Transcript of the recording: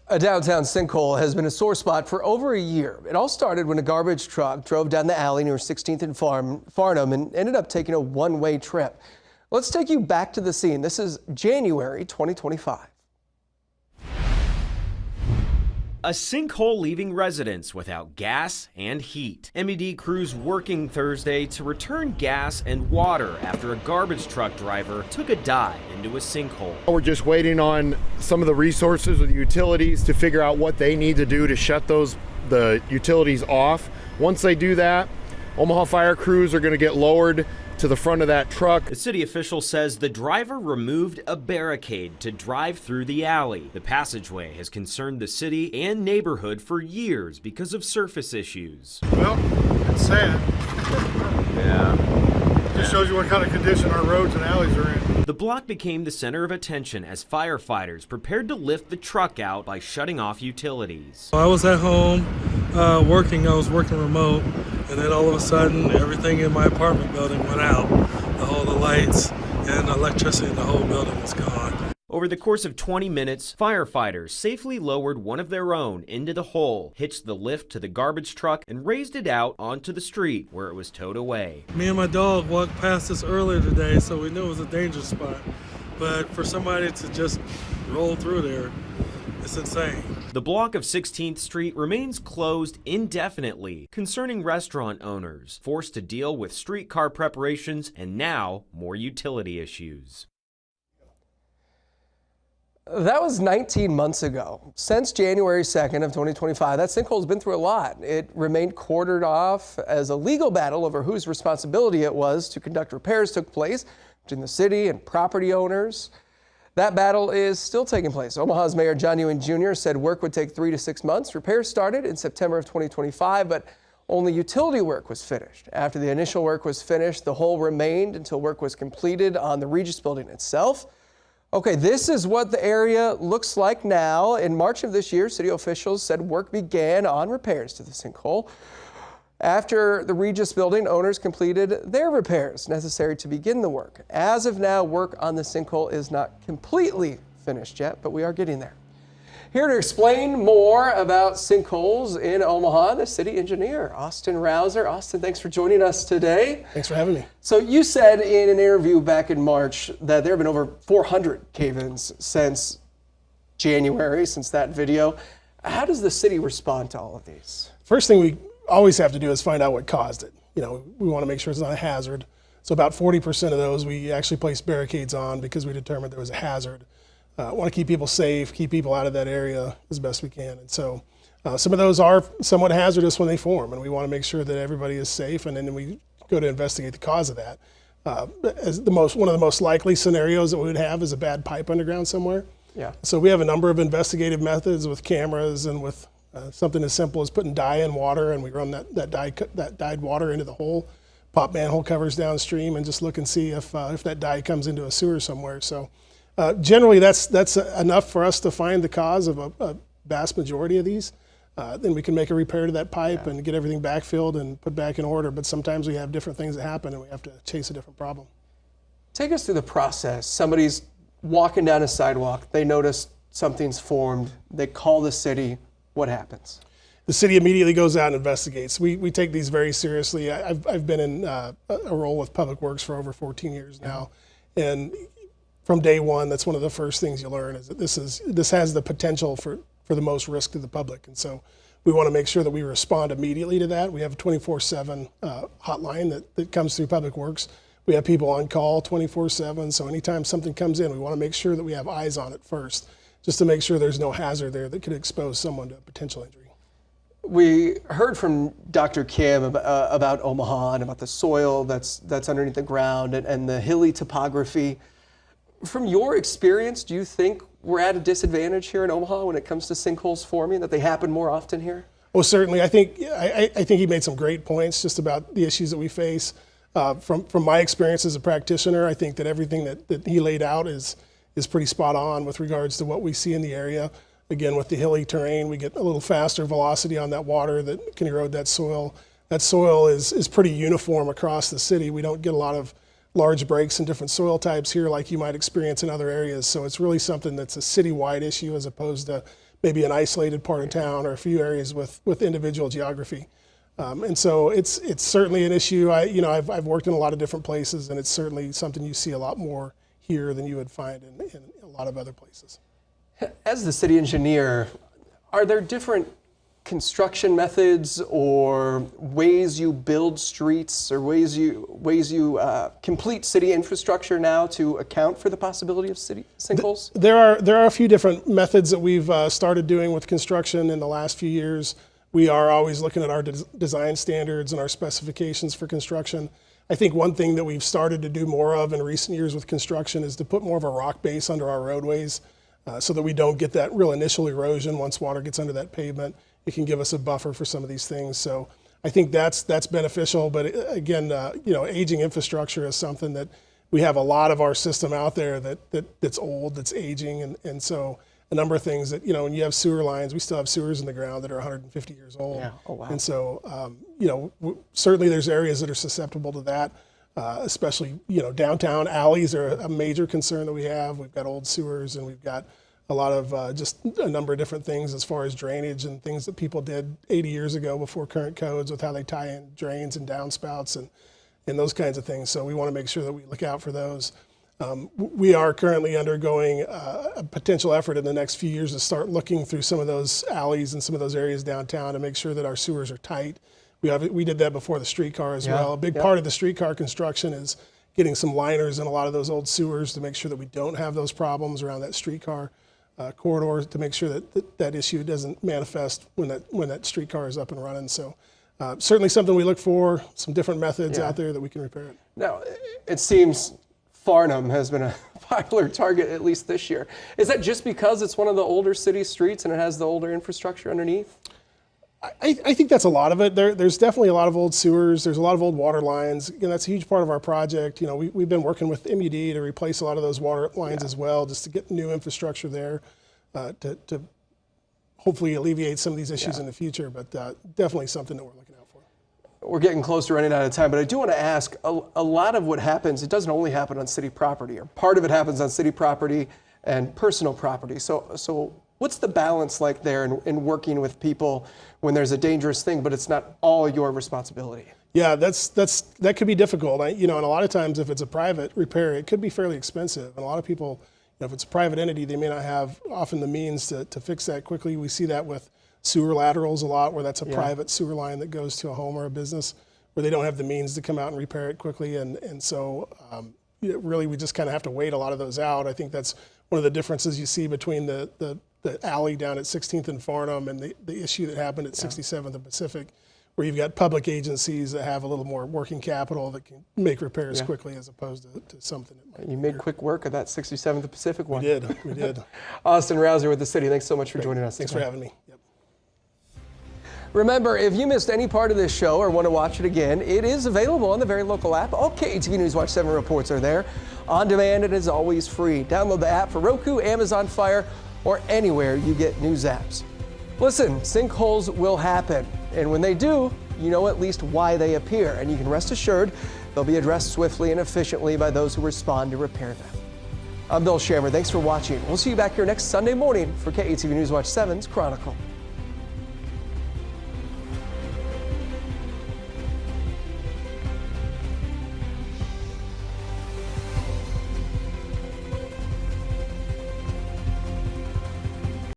A downtown sinkhole has been a sore spot for over a year. It all started when a garbage truck drove down the alley near 16th and Farnham and ended up taking a one-way trip. Let's take you back to the scene. This is January 2025. A sinkhole leaving residents without gas and heat. MED crews working Thursday to return gas and water after a garbage truck driver took a dive into a sinkhole. We're just waiting on some of the resources of the utilities to figure out what they need to do to shut the utilities off. Once they do that, Omaha fire crews are going to get lowered to the front of that truck. The city official says the driver removed a barricade to drive through the alley. The passageway has concerned the city and neighborhood for years because of surface issues. Well, it's sad. Yeah. Just shows you what kind of condition our roads and alleys are in. The block became the center of attention as firefighters prepared to lift the truck out by shutting off utilities. I was at home working. I was working remote, and then all of a sudden everything in my apartment building went out. All the lights and electricity in the whole building was gone. Over the course of 20 minutes, firefighters safely lowered one of their own into the hole, hitched the lift to the garbage truck, and raised it out onto the street where it was towed away. Me and my dog walked past this earlier today, so we knew it was a dangerous spot. But for somebody to just roll through there, it's insane. The block of 16th Street remains closed indefinitely, concerning restaurant owners forced to deal with streetcar preparations and now more utility issues. That was 19 months ago. Since January 2nd of 2025, that sinkhole's been through a lot. It remained quartered off as a legal battle over whose responsibility it was to conduct repairs took place between the city and property owners. That battle is still taking place. Omaha's Mayor John Ewing Jr. said work would take 3 to 6 months. Repairs started in September of 2025, but only utility work was finished. After the initial work was finished, the hole remained until work was completed on the Regis building itself. Okay, this is what the area looks like now. In March of this year, city officials said work began on repairs to the sinkhole. After the Regis building, owners completed their repairs necessary to begin the work. As of now, work on the sinkhole is not completely finished yet, but we are getting there. Here to explain more about sinkholes in Omaha, the city engineer, Austin Rouser. Austin, thanks for joining us today. Thanks for having me. So you said in an interview back in March that there have been over 400 cave-ins since January, since that video. How does the city respond to all of these? First thing we always have to do is find out what caused it. You know, we want to make sure it's not a hazard. So about 40% of those we actually placed barricades on because we determined there was a hazard. Want to keep people safe, keep people out of that area as best we can. And so some of those are somewhat hazardous when they form, and we want to make sure that everybody is safe, and then we go to investigate the cause of that. One of the most likely scenarios that we would have is a bad pipe underground somewhere. Yeah. So we have a number of investigative methods with cameras and with something as simple as putting dye in water, and we run that dyed water into the hole, pop manhole covers downstream, and just look and see if that dye comes into a sewer somewhere. So generally, that's enough for us to find the cause of a vast majority of these. Then we can make a repair to that pipe and get everything backfilled and put back in order. But sometimes we have different things that happen, and we have to chase a different problem. Take us through the process. Somebody's walking down a sidewalk. They notice something's formed. They call the city. What happens? The city immediately goes out and investigates. We take these very seriously. I've been in a role with Public Works for over 14 years now, and from day one, that's one of the first things you learn is that this has the potential for the most risk to the public, and so we want to make sure that we respond immediately to that. We have a 24/7 hotline that comes through Public Works. We have people on call 24/7, so anytime something comes in, we want to make sure that we have eyes on it first, just to make sure there's no hazard there that could expose someone to a potential injury. We heard from Dr. Kim about Omaha and about the soil that's underneath the ground and the hilly topography. From your experience, do you think we're at a disadvantage here in Omaha when it comes to sinkholes forming, that they happen more often here? Well, certainly. I think he made some great points just about the issues that we face. From my experience as a practitioner, I think that everything that he laid out is pretty spot on with regards to what we see in the area. Again, with the hilly terrain, we get a little faster velocity on that water that can erode that soil. That soil is pretty uniform across the city. We don't get a lot of large breaks in different soil types here like you might experience in other areas. So it's really something that's a citywide issue as opposed to maybe an isolated part of town or a few areas with individual geography. And so it's certainly an issue. I've worked in a lot of different places, and it's certainly something you see a lot more here than you would find in a lot of other places. As the city engineer, are there different construction methods or ways you build streets or ways you complete city infrastructure now to account for the possibility of city sinkholes? There are a few different methods that we've started doing with construction in the last few years. We are always looking at our design standards and our specifications for construction. I think one thing that we've started to do more of in recent years with construction is to put more of a rock base under our roadways so that we don't get that real initial erosion once water gets under that pavement. It can give us a buffer for some of these things. So I think that's beneficial. But again, aging infrastructure is something that we have a lot of our system out there that's old, that's aging, and so a number of things that, when you have sewer lines, we still have sewers in the ground that are 150 years old. Yeah. Oh, wow. And so, certainly there's areas that are susceptible to that, especially, downtown alleys are a major concern that we have. We've got old sewers, and we've got a lot of just a number of different things as far as drainage and things that people did 80 years ago before current codes with how they tie in drains and downspouts and those kinds of things. So we want to make sure that we look out for those. We are currently undergoing a potential effort in the next few years to start looking through some of those alleys and some of those areas downtown to make sure that our sewers are tight. We did that before the streetcar as well. A big part of the streetcar construction is getting some liners in a lot of those old sewers to make sure that we don't have those problems around that streetcar corridor, to make sure that issue doesn't manifest when that streetcar is up and running. So certainly something we look for, some different methods out there that we can repair it. Now, it seems Farnham has been a popular target, at least this year. Is that just because it's one of the older city streets and it has the older infrastructure underneath? I think that's a lot of it. There's definitely a lot of old sewers. There's a lot of old water lines. That's a huge part of our project. We've been working with MUD to replace a lot of those water lines as well, just to get new infrastructure there to hopefully alleviate some of these issues in the future. But definitely something that we're looking out for. We're getting close to running out of time, but I do want to ask, a lot of what happens, it doesn't only happen on city property, or part of it happens on city property and personal property. So what's the balance like there in working with people when there's a dangerous thing, but it's not all your responsibility? Yeah, that could be difficult. And a lot of times if it's a private repair, it could be fairly expensive. And a lot of people, if it's a private entity, they may not have often the means to fix that quickly. We see that with sewer laterals a lot, where that's a private sewer line that goes to a home or a business, where they don't have the means to come out and repair it quickly. And so really we just kind of have to wait a lot of those out. I think that's one of the differences you see between the alley down at 16th and Farnham and the issue that happened at 67th and Pacific, where you've got public agencies that have a little more working capital that can make repairs quickly, as opposed to something that might You made quick work of that 67th and Pacific one. We did. Austin Rouser with the city. Thanks so much for joining us. Thanks for having me. Yep. Remember, if you missed any part of this show or want to watch it again, it is available on the very local app. All KETV News Watch 7 reports are there. On demand, and is always free. Download the app for Roku, Amazon Fire, or anywhere you get news apps. Listen, sinkholes will happen. And when they do, you know at least why they appear. And you can rest assured they'll be addressed swiftly and efficiently by those who respond to repair them. I'm Bill Shammer. Thanks for watching. We'll see you back here next Sunday morning for KETV News Watch 7's Chronicle.